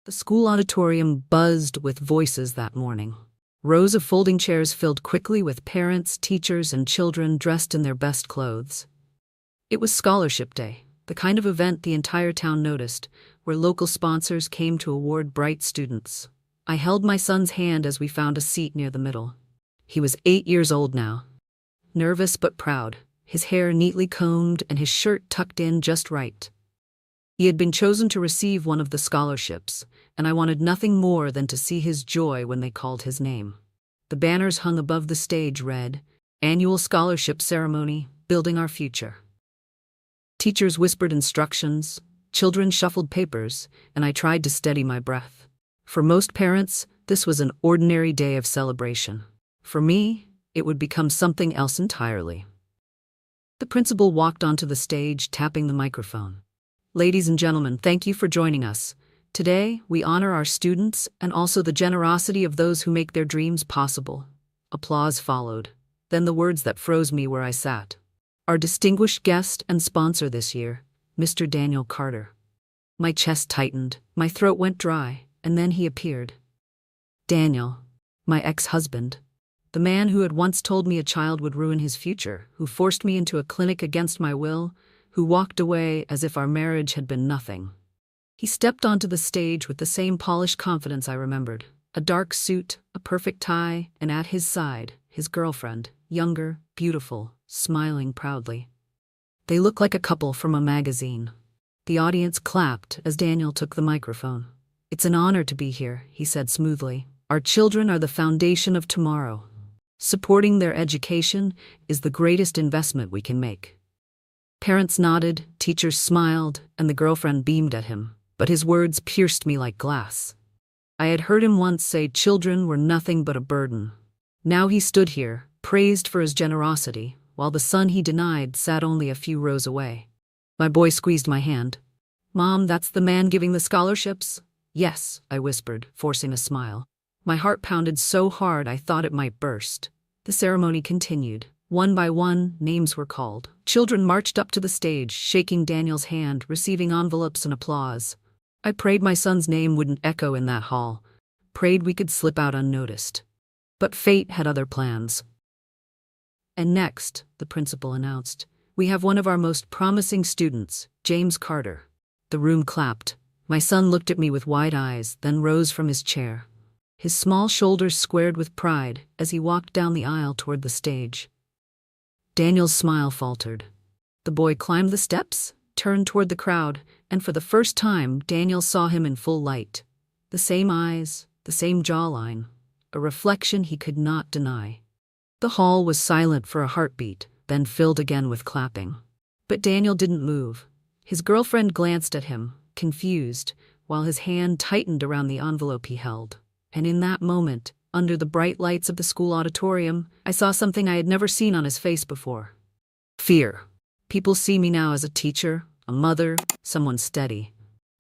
The school auditorium buzzed with voices that morning. Rows of folding chairs filled quickly with parents, teachers, and children dressed in their best clothes. It was Scholarship Day, the kind of event the entire town noticed, where local sponsors came to award bright students. I held my son's hand as we found a seat near the middle. He was 8 years old now. Nervous but proud, his hair neatly combed and his shirt tucked in just right. He had been chosen to receive one of the scholarships, and I wanted nothing more than to see his joy when they called his name. The banners hung above the stage read, "Annual Scholarship Ceremony, Building Our Future." Teachers whispered instructions, children shuffled papers, and I tried to steady my breath. For most parents, this was an ordinary day of celebration. For me, it would become something else entirely. The principal walked onto the stage, tapping the microphone. "Ladies and gentlemen, thank you for joining us. Today, we honor our students and also the generosity of those who make their dreams possible." Applause followed. Then the words that froze me where I sat. "Our distinguished guest and sponsor this year, Mr. Daniel Carter." My chest tightened, my throat went dry, and then he appeared. Daniel, my ex-husband. The man who had once told me a child would ruin his future, who forced me into a clinic against my will, who walked away as if our marriage had been nothing. He stepped onto the stage with the same polished confidence I remembered. A dark suit, a perfect tie, and at his side, his girlfriend, younger, beautiful, smiling proudly. They looked like a couple from a magazine. The audience clapped as Daniel took the microphone. "It's an honor to be here," he said smoothly. "Our children are the foundation of tomorrow. Supporting their education is the greatest investment we can make." Parents nodded, teachers smiled, and the girlfriend beamed at him, but his words pierced me like glass. I had heard him once say children were nothing but a burden. Now he stood here, praised for his generosity, while the son he denied sat only a few rows away. My boy squeezed my hand. "Mom, that's the man giving the scholarships?" "Yes," I whispered, forcing a smile. My heart pounded so hard I thought it might burst. The ceremony continued. One by one, names were called. Children marched up to the stage, shaking Daniel's hand, receiving envelopes and applause. I prayed my son's name wouldn't echo in that hall. Prayed we could slip out unnoticed. But fate had other plans. "And next," the principal announced, "we have one of our most promising students, James Carter." The room clapped. My son looked at me with wide eyes, then rose from his chair. His small shoulders squared with pride as he walked down the aisle toward the stage. Daniel's smile faltered. The boy climbed the steps, turned toward the crowd, and for the first time, Daniel saw him in full light. The same eyes, the same jawline, a reflection he could not deny. The hall was silent for a heartbeat, then filled again with clapping. But Daniel didn't move. His girlfriend glanced at him, confused, while his hand tightened around the envelope he held. And in that moment, under the bright lights of the school auditorium, I saw something I had never seen on his face before. Fear. People see me now as a teacher, a mother, someone steady.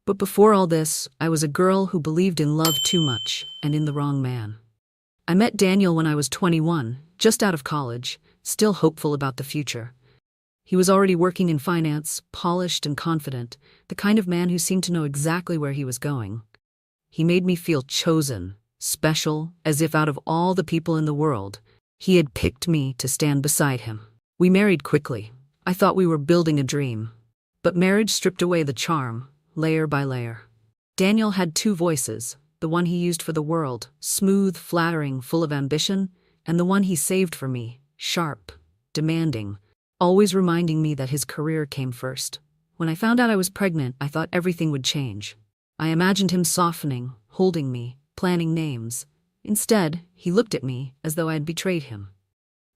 But before all this, I was a girl who believed in love too much, and in the wrong man. I met Daniel when I was 21, just out of college, still hopeful about the future. He was already working in finance, polished and confident, the kind of man who seemed to know exactly where he was going. He made me feel chosen, special, as if out of all the people in the world, he had picked me to stand beside him. We married quickly. I thought we were building a dream. But marriage stripped away the charm, layer by layer. Daniel had two voices, the one he used for the world, smooth, flattering, full of ambition, and the one he saved for me, sharp, demanding, always reminding me that his career came first. When I found out I was pregnant, I thought everything would change. I imagined him softening, holding me, planning names. Instead, he looked at me as though I had betrayed him.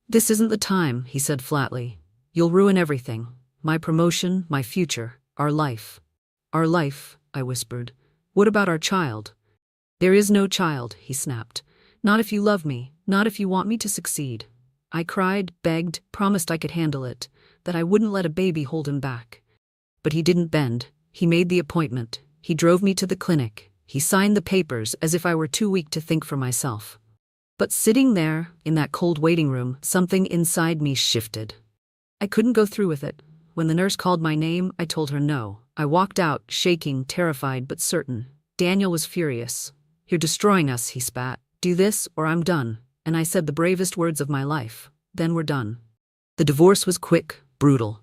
"This isn't the time," he said flatly. "You'll ruin everything. My promotion, my future, our life." "Our life," I whispered. "What about our child?" "There is no child," he snapped. "Not if you love me, not if you want me to succeed." I cried, begged, promised I could handle it, that I wouldn't let a baby hold him back. But he didn't bend. He made the appointment. He drove me to the clinic. He signed the papers as if I were too weak to think for myself. But sitting there, in that cold waiting room, something inside me shifted. I couldn't go through with it. When the nurse called my name, I told her no. I walked out, shaking, terrified but certain. Daniel was furious. "You're destroying us," he spat. "Do this or I'm done." And I said the bravest words of my life. Then we're done. The divorce was quick, brutal.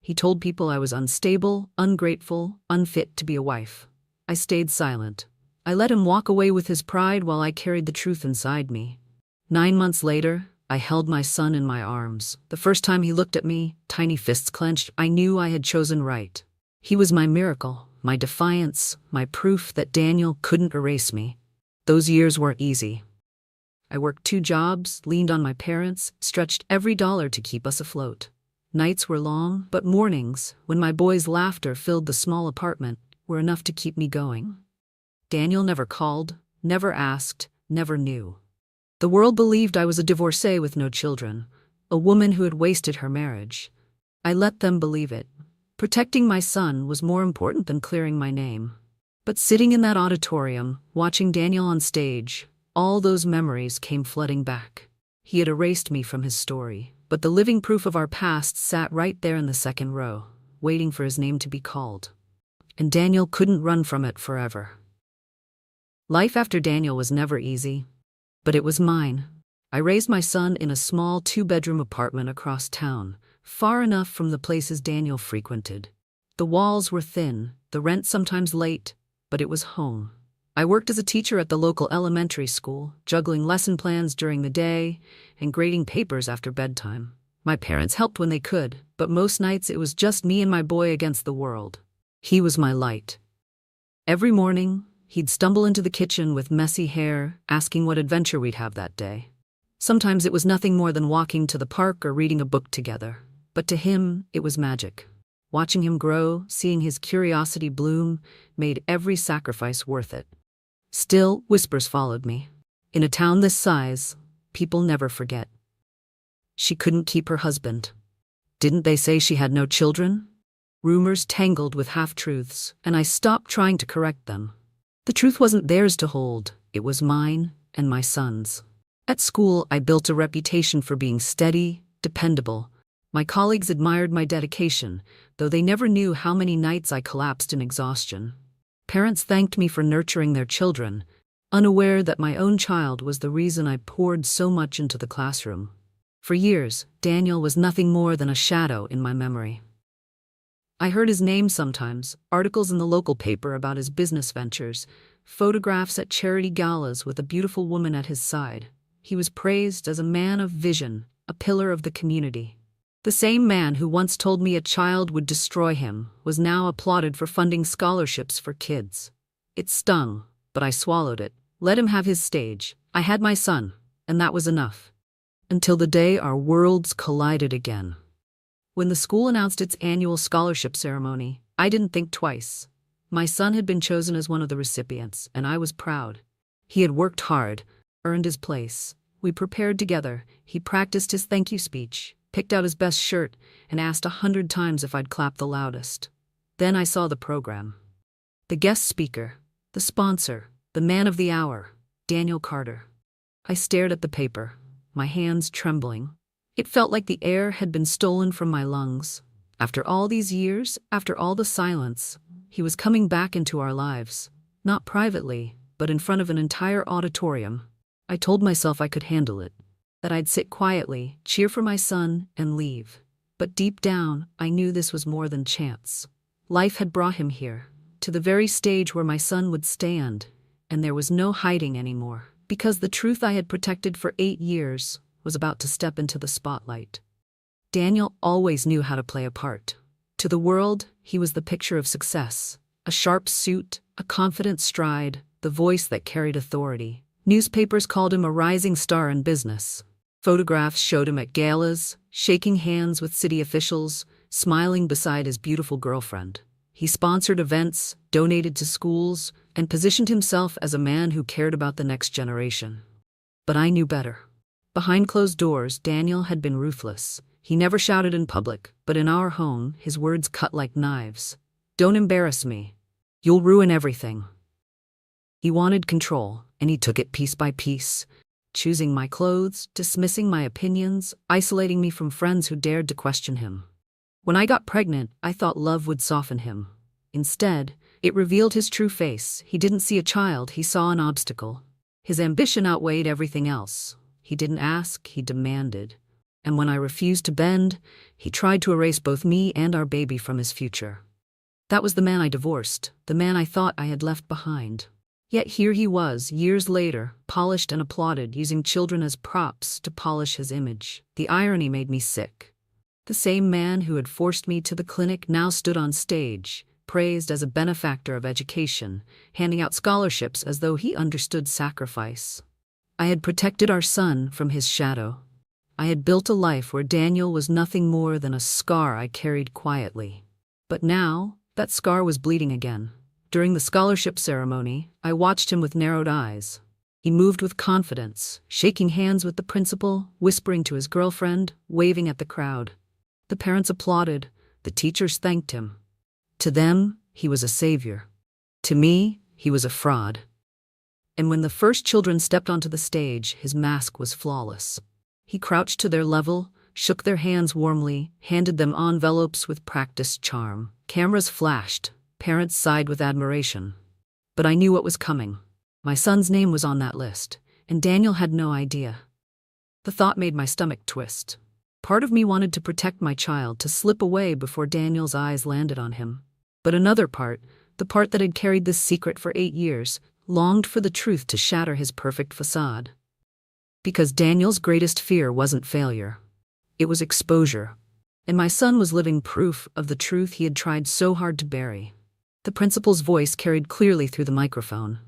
He told people I was unstable, ungrateful, unfit to be a wife. I stayed silent. I let him walk away with his pride while I carried the truth inside me. 9 months later, I held my son in my arms. The first time he looked at me, tiny fists clenched, I knew I had chosen right. He was my miracle, my defiance, my proof that Daniel couldn't erase me. Those years weren't easy. I worked 2 jobs, leaned on my parents, stretched every dollar to keep us afloat. Nights were long, but mornings, when my boys' laughter filled the small apartment, were enough to keep me going. Daniel never called, never asked, never knew. The world believed I was a divorcee with no children, a woman who had wasted her marriage. I let them believe it. Protecting my son was more important than clearing my name. But sitting in that auditorium, watching Daniel on stage, all those memories came flooding back. He had erased me from his story, but the living proof of our past sat right there in the second row, waiting for his name to be called. And Daniel couldn't run from it forever. Life after Daniel was never easy, but it was mine. I raised my son in a small 2-bedroom apartment across town, far enough from the places Daniel frequented. The walls were thin, the rent sometimes late, but it was home. I worked as a teacher at the local elementary school, juggling lesson plans during the day and grading papers after bedtime. My parents helped when they could, but most nights it was just me and my boy against the world. He was my light. Every morning, he'd stumble into the kitchen with messy hair, asking what adventure we'd have that day. Sometimes it was nothing more than walking to the park or reading a book together. But to him, it was magic. Watching him grow, seeing his curiosity bloom, made every sacrifice worth it. Still, whispers followed me. In a town this size, people never forget. She couldn't keep her husband. Didn't they say she had no children? Rumors tangled with half-truths, and I stopped trying to correct them. The truth wasn't theirs to hold, it was mine and my son's. At school, I built a reputation for being steady, dependable. My colleagues admired my dedication, though they never knew how many nights I collapsed in exhaustion. Parents thanked me for nurturing their children, unaware that my own child was the reason I poured so much into the classroom. For years, Daniel was nothing more than a shadow in my memory. I heard his name sometimes, articles in the local paper about his business ventures, photographs at charity galas with a beautiful woman at his side. He was praised as a man of vision, a pillar of the community. The same man who once told me a child would destroy him was now applauded for funding scholarships for kids. It stung, but I swallowed it. Let him have his stage. I had my son, and that was enough. Until the day our worlds collided again. When the school announced its annual scholarship ceremony, I didn't think twice. My son had been chosen as one of the recipients, and I was proud. He had worked hard, earned his place. We prepared together. He practiced his thank you speech, picked out his best shirt, and asked 100 times if I'd clap the loudest. Then I saw the program. The guest speaker, the sponsor, the man of the hour, Daniel Carter. I stared at the paper, my hands trembling. It felt like the air had been stolen from my lungs. After all these years, after all the silence, he was coming back into our lives. Not privately, but in front of an entire auditorium. I told myself I could handle it, that I'd sit quietly, cheer for my son, and leave. But deep down, I knew this was more than chance. Life had brought him here, to the very stage where my son would stand, and there was no hiding anymore, because the truth I had protected for 8 years was about to step into the spotlight. Daniel always knew how to play a part. To the world, he was the picture of success. A sharp suit, a confident stride, the voice that carried authority. Newspapers called him a rising star in business. Photographs showed him at galas, shaking hands with city officials, smiling beside his beautiful girlfriend. He sponsored events, donated to schools, and positioned himself as a man who cared about the next generation. But I knew better. Behind closed doors, Daniel had been ruthless. He never shouted in public, but in our home, his words cut like knives. "Don't embarrass me. You'll ruin everything." He wanted control, and he took it piece by piece, choosing my clothes, dismissing my opinions, isolating me from friends who dared to question him. When I got pregnant, I thought love would soften him. Instead, It revealed his true face. He didn't see a child, he saw an obstacle. His ambition outweighed everything else. He didn't ask, he demanded. And when I refused to bend, he tried to erase both me and our baby from his future. That was the man I divorced, the man I thought I had left behind. Yet here he was, years later, polished and applauded, using children as props to polish his image. The irony made me sick. The same man who had forced me to the clinic now stood on stage, praised as a benefactor of education, handing out scholarships as though he understood sacrifice. I had protected our son from his shadow. I had built a life where Daniel was nothing more than a scar I carried quietly. But now, that scar was bleeding again. During the scholarship ceremony, I watched him with narrowed eyes. He moved with confidence, shaking hands with the principal, whispering to his girlfriend, waving at the crowd. The parents applauded, the teachers thanked him. To them, he was a savior. To me, he was a fraud. And when the first children stepped onto the stage, his mask was flawless. He crouched to their level, shook their hands warmly, handed them envelopes with practiced charm. Cameras flashed, parents sighed with admiration. But I knew what was coming. My son's name was on that list, and Daniel had no idea. The thought made my stomach twist. Part of me wanted to protect my child, to slip away before Daniel's eyes landed on him. But another part, the part that had carried this secret for 8 years, longed for the truth to shatter his perfect facade. Because Daniel's greatest fear wasn't failure. It was exposure. And my son was living proof of the truth he had tried so hard to bury. The principal's voice carried clearly through the microphone.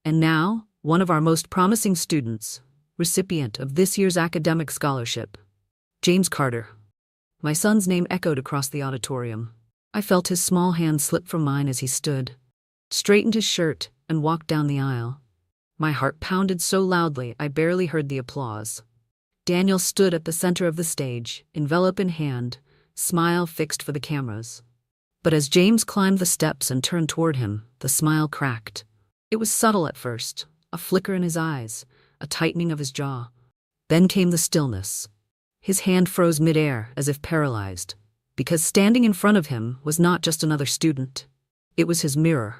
And now, one of our most promising students, recipient of this year's academic scholarship, James Carter. My son's name echoed across the auditorium. I felt his small hand slip from mine as he stood, straightened his shirt, and walked down the aisle. My heart pounded so loudly I barely heard the applause. Daniel stood at the center of the stage, envelope in hand, smile fixed for the cameras. But as James climbed the steps and turned toward him, the smile cracked. It was subtle at first, a flicker in his eyes, a tightening of his jaw. Then came the stillness. His hand froze midair, as if paralyzed, because standing in front of him was not just another student. It was his mirror.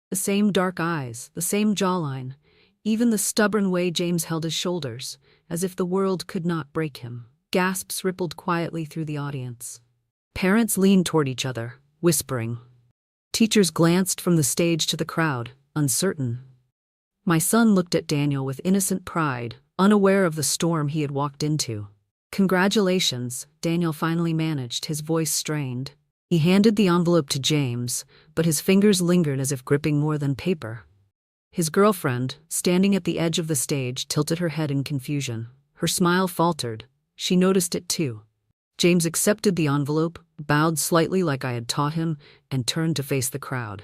The same dark eyes, the same jawline, even the stubborn way James held his shoulders, as if the world could not break him. Gasps rippled quietly through the audience. Parents leaned toward each other, whispering. Teachers glanced from the stage to the crowd, uncertain. My son looked at Daniel with innocent pride, unaware of the storm he had walked into. Congratulations, Daniel finally managed, his voice strained. He handed the envelope to James, but his fingers lingered as if gripping more than paper. His girlfriend, standing at the edge of the stage, tilted her head in confusion. Her smile faltered. She noticed it too. James accepted the envelope, bowed slightly like I had taught him, and turned to face the crowd.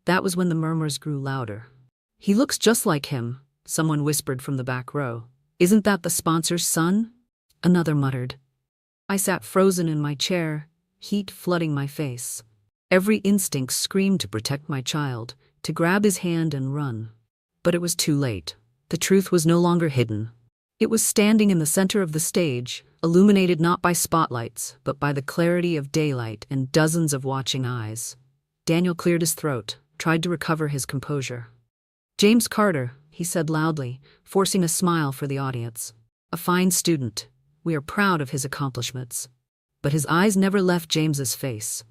That was when the murmurs grew louder. He looks just like him, someone whispered from the back row. Isn't that the sponsor's son? Another muttered. I sat frozen in my chair, heat flooding my face. Every instinct screamed to protect my child, to grab his hand and run. But it was too late. The truth was no longer hidden. It was standing in the center of the stage, illuminated not by spotlights, but by the clarity of daylight and dozens of watching eyes. Daniel cleared his throat, tried to recover his composure. James Carter, he said loudly, forcing a smile for the audience. A fine student. We are proud of his accomplishments. But his eyes never left James's face.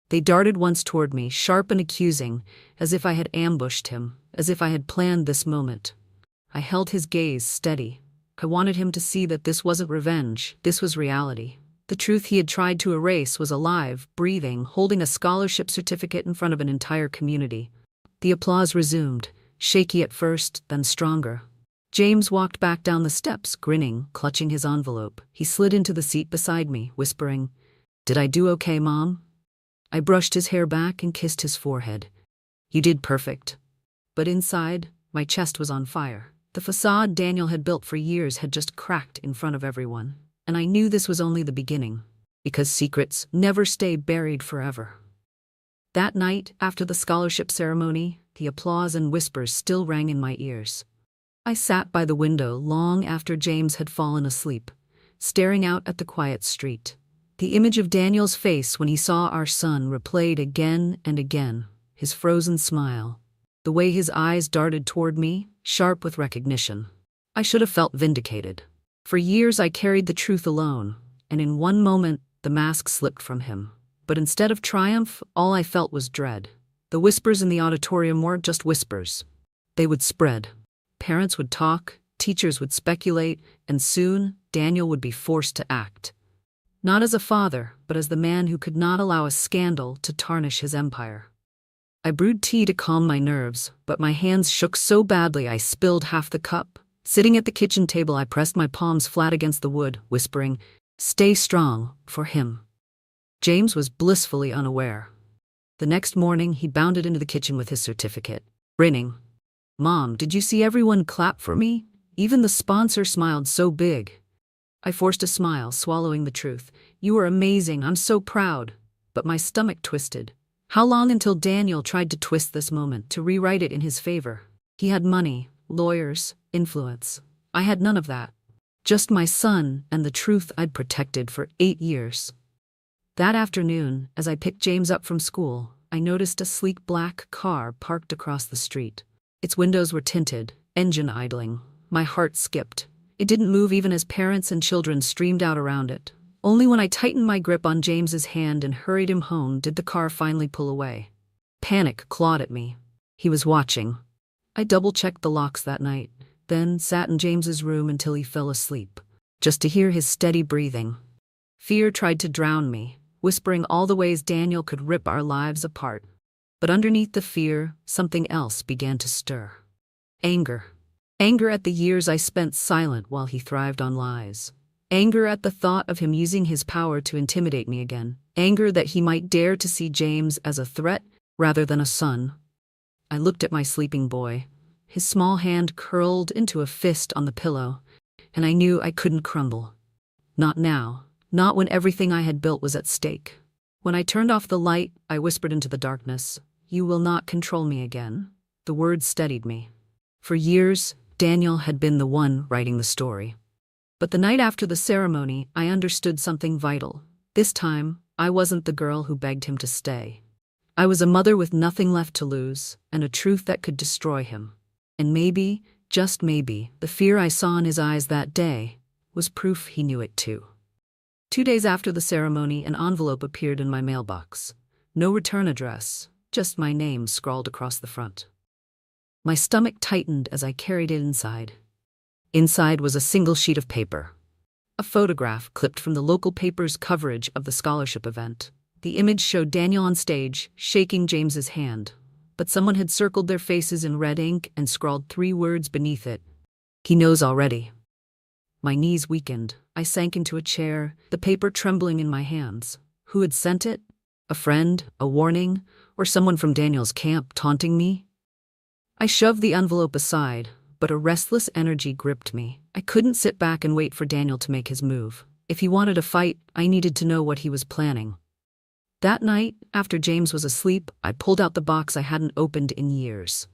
They darted once toward me, sharp and accusing, as if I had ambushed him, as if I had planned this moment. I held his gaze steady. I wanted him to see that this wasn't revenge, this was reality. The truth he had tried to erase was alive, breathing, holding a scholarship certificate in front of an entire community. The applause resumed, shaky at first, then stronger. James walked back down the steps, grinning, clutching his envelope. He slid into the seat beside me, whispering, "Did I do okay, Mom?" I brushed his hair back and kissed his forehead. "You did perfect." But inside, my chest was on fire. The facade Daniel had built for years had just cracked in front of everyone. And I knew this was only the beginning, because secrets never stay buried forever. That night, after the scholarship ceremony, the applause and whispers still rang in my ears. I sat by the window long after James had fallen asleep, staring out at the quiet street. The image of Daniel's face when he saw our son replayed again and again. his frozen smile, the way his eyes darted toward me, sharp with recognition. I should have felt vindicated. For years I carried the truth alone, and in one moment the mask slipped from him. But instead of triumph, all I felt was dread. The whispers in the auditorium weren't just whispers. They would spread. Parents would talk, teachers would speculate, and soon Daniel would be forced to act. Not as a father, but as the man who could not allow a scandal to tarnish his empire. I brewed tea to calm my nerves, but my hands shook so badly I spilled half the cup. Sitting at the kitchen table, I pressed my palms flat against the wood, whispering, "Stay strong, for him." James was blissfully unaware. The next morning, he bounded into the kitchen with his certificate, grinning. "Mom, did you see everyone clap for me? Even the sponsor smiled so big." I forced a smile, swallowing the truth. "You were amazing, I'm so proud." But my stomach twisted. How long until Daniel tried to twist this moment, to rewrite it in his favor? He had money, lawyers, influence. I had none of that. Just my son and the truth I'd protected for 8 years. That afternoon, as I picked James up from school, I noticed a sleek black car parked across the street. Its windows were tinted, engine idling. My heart skipped. It didn't move even as parents and children streamed out around it. Only when I tightened my grip on James's hand and hurried him home did the car finally pull away. Panic clawed at me. He was watching. I double-checked the locks that night, then sat in James's room until he fell asleep, just to hear his steady breathing. Fear tried to drown me, whispering all the ways Daniel could rip our lives apart. But underneath the fear, something else began to stir. Anger. Anger at the years I spent silent while he thrived on lies. Anger at the thought of him using his power to intimidate me again. Anger that he might dare to see James as a threat rather than a son. I looked at my sleeping boy, his small hand curled into a fist on the pillow, and I knew I couldn't crumble. Not now. Not when everything I had built was at stake. When I turned off the light, I whispered into the darkness, "You will not control me again." The words steadied me. For years, Daniel had been the one writing the story. But the night after the ceremony, I understood something vital. This time, I wasn't the girl who begged him to stay. I was a mother with nothing left to lose, and a truth that could destroy him. And maybe, just maybe, the fear I saw in his eyes that day was proof he knew it too. 2 days after the ceremony, an envelope appeared in my mailbox. No return address, just my name scrawled across the front. My stomach tightened as I carried it inside. Inside was a single sheet of paper. A photograph clipped from the local paper's coverage of the scholarship event. The image showed Daniel on stage, shaking James's hand. But someone had circled their faces in red ink and scrawled 3 words beneath it. "He knows already." My knees weakened. I sank into a chair, the paper trembling in my hands. Who had sent it? A friend? A warning? Or someone from Daniel's camp taunting me? I shoved the envelope aside, but a restless energy gripped me. I couldn't sit back and wait for Daniel to make his move. If he wanted a fight, I needed to know what he was planning. That night, after James was asleep, I pulled out the box I hadn't opened in years.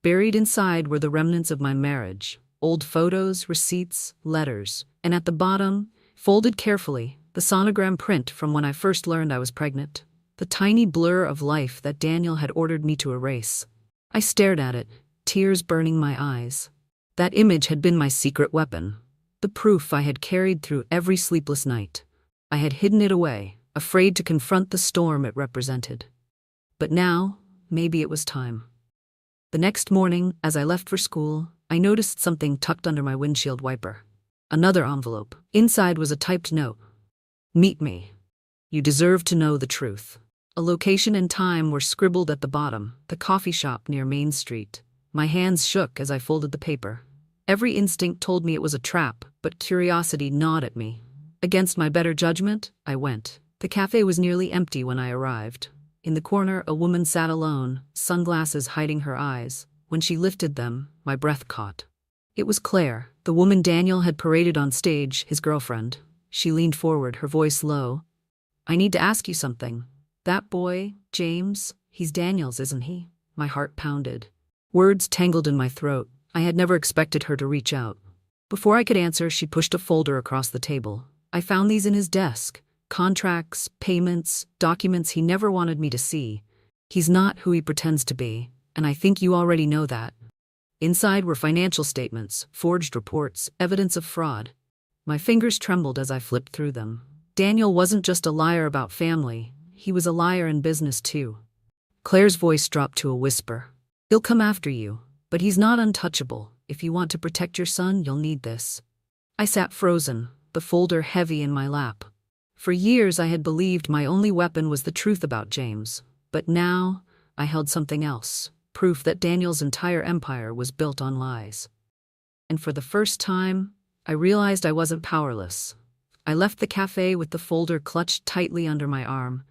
Buried inside were the remnants of my marriage. Old photos, receipts, letters, and at the bottom, folded carefully, the sonogram print from when I first learned I was pregnant. The tiny blur of life that Daniel had ordered me to erase. I stared at it, tears burning my eyes. That image had been my secret weapon, the proof I had carried through every sleepless night. I had hidden it away, afraid to confront the storm it represented. But now, maybe it was time. The next morning, as I left for school, I noticed something tucked under my windshield wiper. Another envelope. Inside was a typed note. "Meet me. You deserve to know the truth." A location and time were scribbled at the bottom, the coffee shop near Main Street. My hands shook as I folded the paper. Every instinct told me it was a trap, but curiosity gnawed at me. Against my better judgment, I went. The cafe was nearly empty when I arrived. In the corner, a woman sat alone, sunglasses hiding her eyes. When she lifted them, my breath caught. It was Claire, the woman Daniel had paraded on stage, his girlfriend. She leaned forward, her voice low. "I need to ask you something. That boy, James, he's Daniel's, isn't he?" My heart pounded. Words tangled in my throat. I had never expected her to reach out. Before I could answer, she pushed a folder across the table. I found these in his desk. Contracts, payments, documents he never wanted me to see. He's not who he pretends to be, and I think you already know that. Inside were financial statements, forged reports, evidence of fraud. My fingers trembled as I flipped through them. Daniel wasn't just a liar about family, he was a liar in business too. Claire's voice dropped to a whisper. He'll come after you, but he's not untouchable. If you want to protect your son, you'll need this. I sat frozen, the folder heavy in my lap. For years I had believed my only weapon was the truth about James, but now I held something else, proof that Daniel's entire empire was built on lies. And for the first time, I realized I wasn't powerless. I left the cafe with the folder clutched tightly under my arm,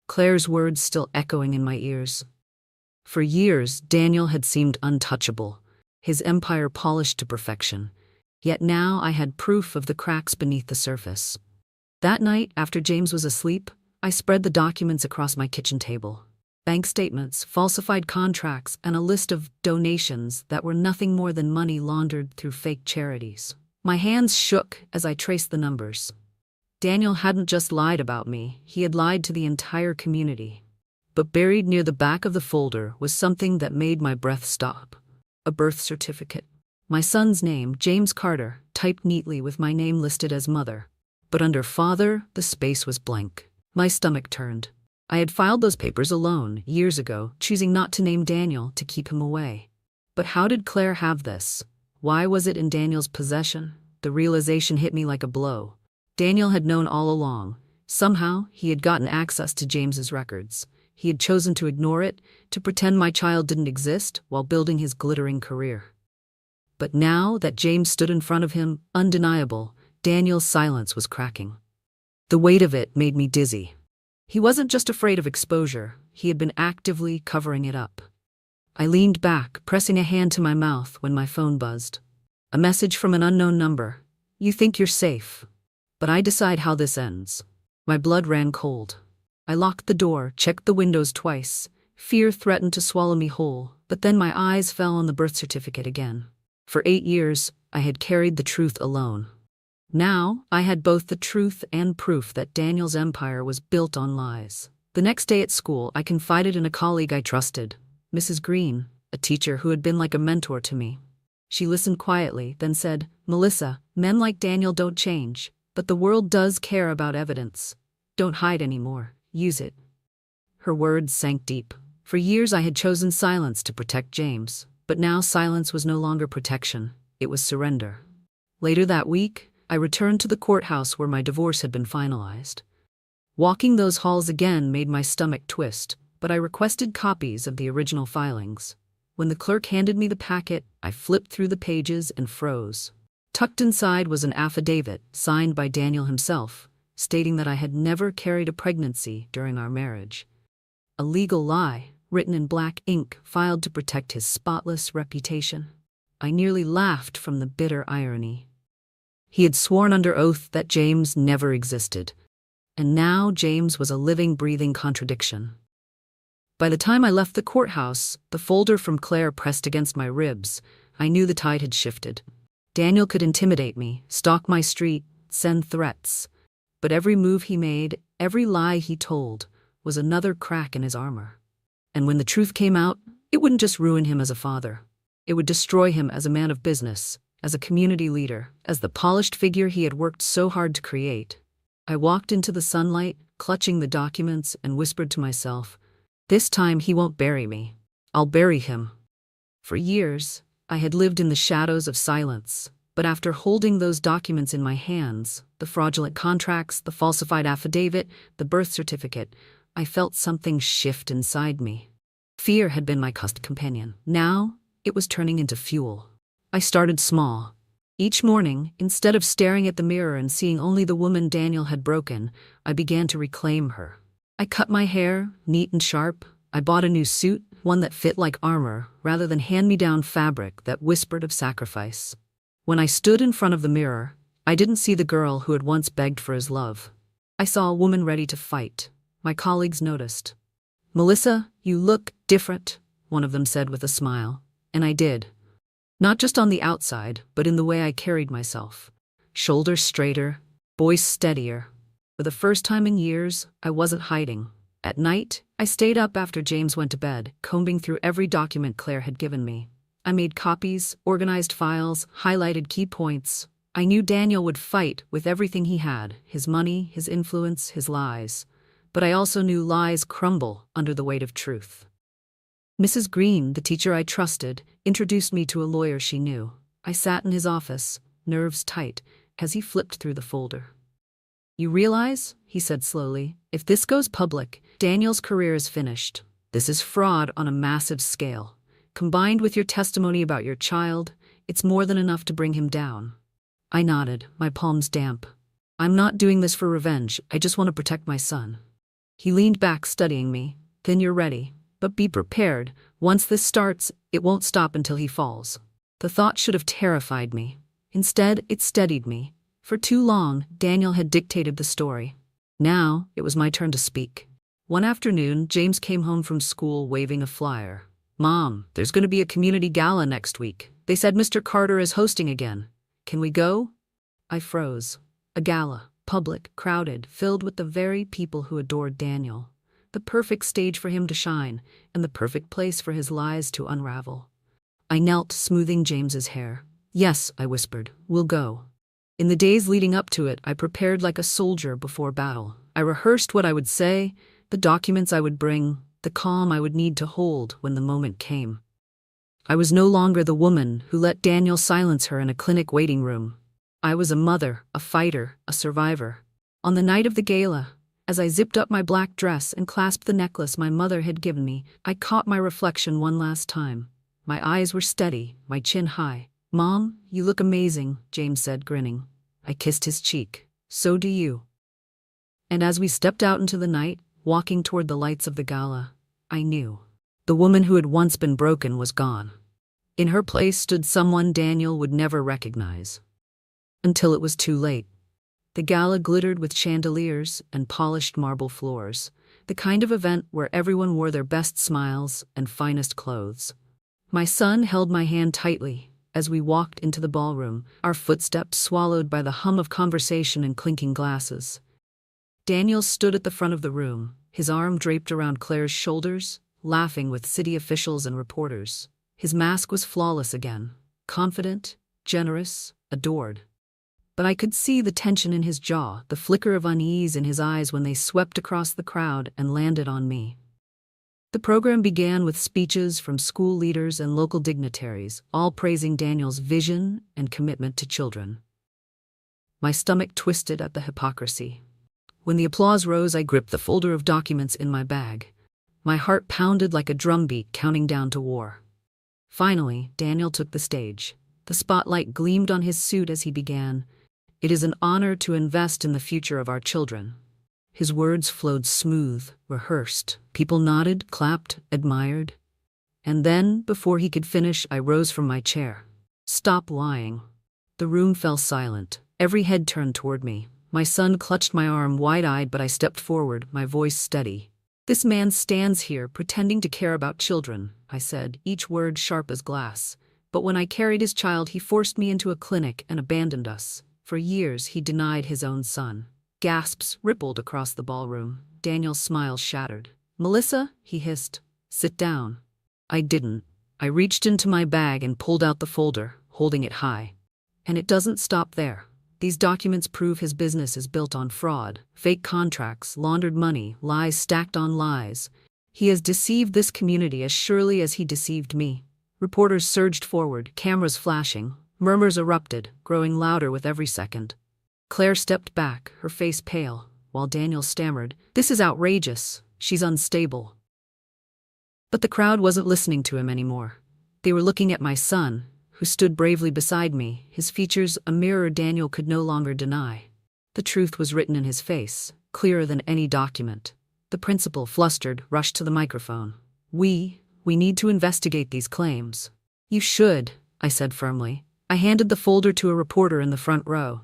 Claire's words still echoing in my ears. For years, Daniel had seemed untouchable, his empire polished to perfection. Yet now I had proof of the cracks beneath the surface. That night, after James was asleep, I spread the documents across my kitchen table. Bank statements, falsified contracts, and a list of donations that were nothing more than money laundered through fake charities. My hands shook as I traced the numbers. Daniel hadn't just lied about me, he had lied to the entire community. But buried near the back of the folder was something that made my breath stop. A birth certificate. My son's name, James Carter, typed neatly with my name listed as mother. But under father, the space was blank. My stomach turned. I had filed those papers alone, years ago, choosing not to name Daniel to keep him away. But how did Claire have this? Why was it in Daniel's possession? The realization hit me like a blow. Daniel had known all along. Somehow, he had gotten access to James's records. He had chosen to ignore it, to pretend my child didn't exist, while building his glittering career. But now that James stood in front of him, undeniable, Daniel's silence was cracking. The weight of it made me dizzy. He wasn't just afraid of exposure, he had been actively covering it up. I leaned back, pressing a hand to my mouth when my phone buzzed. A message from an unknown number. You think you're safe. But I decide how this ends. My blood ran cold. I locked the door, checked the windows twice. Fear threatened to swallow me whole, but then my eyes fell on the birth certificate again. For 8 years, I had carried the truth alone. Now, I had both the truth and proof that Daniel's empire was built on lies. The next day at school, I confided in a colleague I trusted, Mrs. Green, a teacher who had been like a mentor to me. She listened quietly, then said, Melissa, men like Daniel don't change, but the world does care about evidence. Don't hide anymore, use it. Her words sank deep. For years I had chosen silence to protect James, but now silence was no longer protection, it was surrender. Later that week, I returned to the courthouse where my divorce had been finalized. Walking those halls again made my stomach twist, but I requested copies of the original filings. When the clerk handed me the packet, I flipped through the pages and froze. Tucked inside was an affidavit, signed by Daniel himself, stating that I had never carried a pregnancy during our marriage. A legal lie, written in black ink, filed to protect his spotless reputation. I nearly laughed from the bitter irony. He had sworn under oath that James never existed. And now James was a living, breathing contradiction. By the time I left the courthouse, the folder from Claire pressed against my ribs. I knew the tide had shifted. Daniel could intimidate me, stalk my street, send threats. But every move he made, every lie he told, was another crack in his armor. And when the truth came out, it wouldn't just ruin him as a father. It would destroy him as a man of business, as a community leader, as the polished figure he had worked so hard to create. I walked into the sunlight, clutching the documents, and whispered to myself, this time he won't bury me. I'll bury him. For years, I had lived in the shadows of silence, but after holding those documents in my hands, the fraudulent contracts, the falsified affidavit, the birth certificate, I felt something shift inside me. Fear had been my constant companion. Now, it was turning into fuel. I started small. Each morning, instead of staring at the mirror and seeing only the woman Daniel had broken, I began to reclaim her. I cut my hair, neat and sharp. I bought a new suit, one that fit like armor, rather than hand-me-down fabric that whispered of sacrifice. When I stood in front of the mirror, I didn't see the girl who had once begged for his love. I saw a woman ready to fight. My colleagues noticed. Melissa, you look different, one of them said with a smile. And I did. Not just on the outside, but in the way I carried myself. Shoulders straighter, voice steadier. For the first time in years, I wasn't hiding. At night, I stayed up after James went to bed, combing through every document Claire had given me. I made copies, organized files, highlighted key points. I knew Daniel would fight with everything he had, his money, his influence, his lies. But I also knew lies crumble under the weight of truth. Mrs. Green, the teacher I trusted, introduced me to a lawyer she knew. I sat in his office, nerves tight, as he flipped through the folder. "You realize," he said slowly, "if this goes public, Daniel's career is finished. This is fraud on a massive scale. Combined with your testimony about your child, it's more than enough to bring him down." I nodded, my palms damp. "I'm not doing this for revenge, I just want to protect my son." He leaned back, studying me. "Then you're ready. But be prepared. Once this starts, it won't stop until he falls." The thought should have terrified me. Instead, it steadied me. For too long, Daniel had dictated the story. Now, it was my turn to speak. One afternoon, James came home from school waving a flyer. "Mom, there's going to be a community gala next week. They said Mr. Carter is hosting again. Can we go?" I froze. A gala, public, crowded, filled with the very people who adored Daniel. The perfect stage for him to shine, and the perfect place for his lies to unravel. I knelt, smoothing James's hair. "Yes," I whispered, "we'll go." In the days leading up to it, I prepared like a soldier before battle. I rehearsed what I would say, the documents I would bring, the calm I would need to hold when the moment came. I was no longer the woman who let Daniel silence her in a clinic waiting room. I was a mother, a fighter, a survivor. On the night of the gala, as I zipped up my black dress and clasped the necklace my mother had given me, I caught my reflection one last time. My eyes were steady, my chin high. "Mom, you look amazing," James said, grinning. I kissed his cheek. "So do you." And as we stepped out into the night, walking toward the lights of the gala, I knew. The woman who had once been broken was gone. In her place stood someone Daniel would never recognize. Until it was too late. The gala glittered with chandeliers and polished marble floors, the kind of event where everyone wore their best smiles and finest clothes. My son held my hand tightly as we walked into the ballroom, our footsteps swallowed by the hum of conversation and clinking glasses. Daniel stood at the front of the room, his arm draped around Claire's shoulders, laughing with city officials and reporters. His mask was flawless again, confident, generous, adored. But I could see the tension in his jaw, the flicker of unease in his eyes when they swept across the crowd and landed on me. The program began with speeches from school leaders and local dignitaries, all praising Daniel's vision and commitment to children. My stomach twisted at the hypocrisy. When the applause rose, I gripped the folder of documents in my bag. My heart pounded like a drumbeat counting down to war. Finally, Daniel took the stage. The spotlight gleamed on his suit as he began. "It is an honor to invest in the future of our children." His words flowed smooth, rehearsed. People nodded, clapped, admired. And then, before he could finish, I rose from my chair. "Stop lying." The room fell silent. Every head turned toward me. My son clutched my arm, wide-eyed, but I stepped forward, my voice steady. "This man stands here pretending to care about children," I said, each word sharp as glass. "But when I carried his child, he forced me into a clinic and abandoned us. For years, he denied his own son." Gasps rippled across the ballroom. Daniel's smile shattered. "Melissa," he hissed, "sit down." I didn't. I reached into my bag and pulled out the folder, holding it high. And it doesn't stop there. These documents prove his business is built on fraud, fake contracts, laundered money, lies stacked on lies. He has deceived this community as surely as he deceived me. Reporters surged forward, cameras flashing. Murmurs erupted, growing louder with every second. Claire stepped back, her face pale, while Daniel stammered, "This is outrageous. She's unstable." But the crowd wasn't listening to him anymore. They were looking at my son, who stood bravely beside me, his features a mirror Daniel could no longer deny. The truth was written in his face, clearer than any document. The principal, flustered, rushed to the microphone. We need to investigate these claims." "You should," I said firmly. I handed the folder to a reporter in the front row.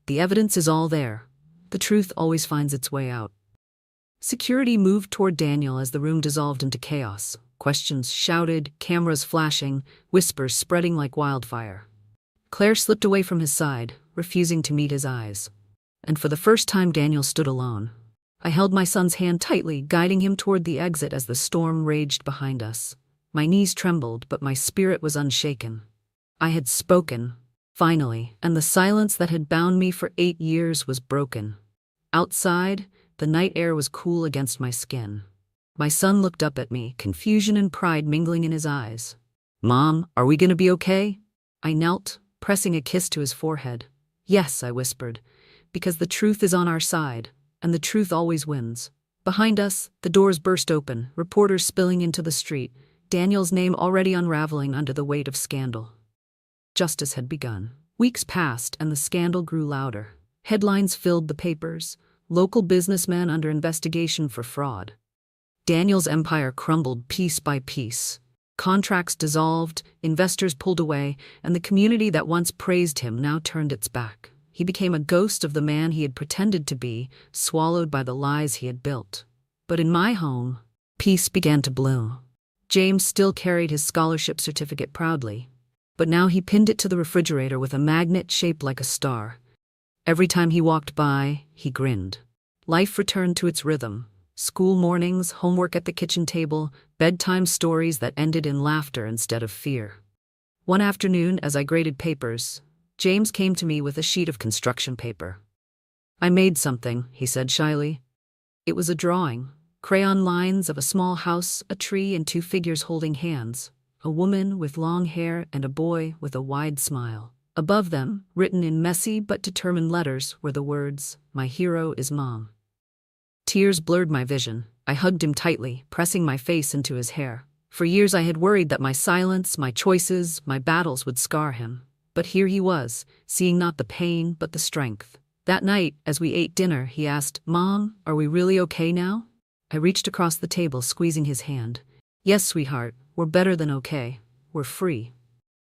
"The evidence is all there. The truth always finds its way out." Security moved toward Daniel as the room dissolved into chaos. Questions shouted, cameras flashing, whispers spreading like wildfire. Claire slipped away from his side, refusing to meet his eyes. And for the first time, Daniel stood alone. I held my son's hand tightly, guiding him toward the exit as the storm raged behind us. My knees trembled, but my spirit was unshaken. I had spoken, finally, and the silence that had bound me for 8 years was broken. Outside, the night air was cool against my skin. My son looked up at me, confusion and pride mingling in his eyes. "Mom, are we gonna be okay?" I knelt, pressing a kiss to his forehead. "Yes," I whispered, "because the truth is on our side, and the truth always wins." Behind us, the doors burst open, reporters spilling into the street, Daniel's name already unraveling under the weight of scandal. Justice had begun. Weeks passed, and the scandal grew louder. Headlines filled the papers, local businessmen under investigation for fraud. Daniel's empire crumbled piece by piece. Contracts dissolved, investors pulled away, and the community that once praised him now turned its back. He became a ghost of the man he had pretended to be, swallowed by the lies he had built. But in my home, peace began to bloom. James still carried his scholarship certificate proudly, but now he pinned it to the refrigerator with a magnet shaped like a star. Every time he walked by, he grinned. Life returned to its rhythm. School mornings, homework at the kitchen table, bedtime stories that ended in laughter instead of fear. One afternoon, as I graded papers, James came to me with a sheet of construction paper. "I made something," he said shyly. It was a drawing, crayon lines of a small house, a tree, and 2 figures holding hands, a woman with long hair and a boy with a wide smile. Above them, written in messy but determined letters, were the words, "My hero is Mom." Tears blurred my vision. I hugged him tightly, pressing my face into his hair. For years I had worried that my silence, my choices, my battles would scar him. But here he was, seeing not the pain but the strength. That night, as we ate dinner, he asked, "Mom, are we really okay now?" I reached across the table, squeezing his hand. "Yes, sweetheart, we're better than okay. We're free."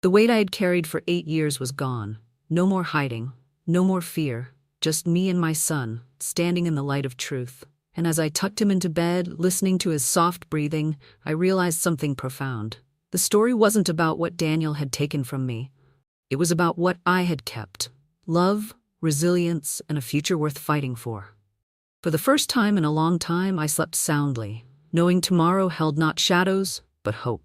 The weight I had carried for 8 years was gone. No more hiding, no more fear, just me and my son, standing in the light of truth. And as I tucked him into bed, listening to his soft breathing, I realized something profound. The story wasn't about what Daniel had taken from me. It was about what I had kept. Love, resilience, and a future worth fighting for. For the first time in a long time, I slept soundly, knowing tomorrow held not shadows, but hope.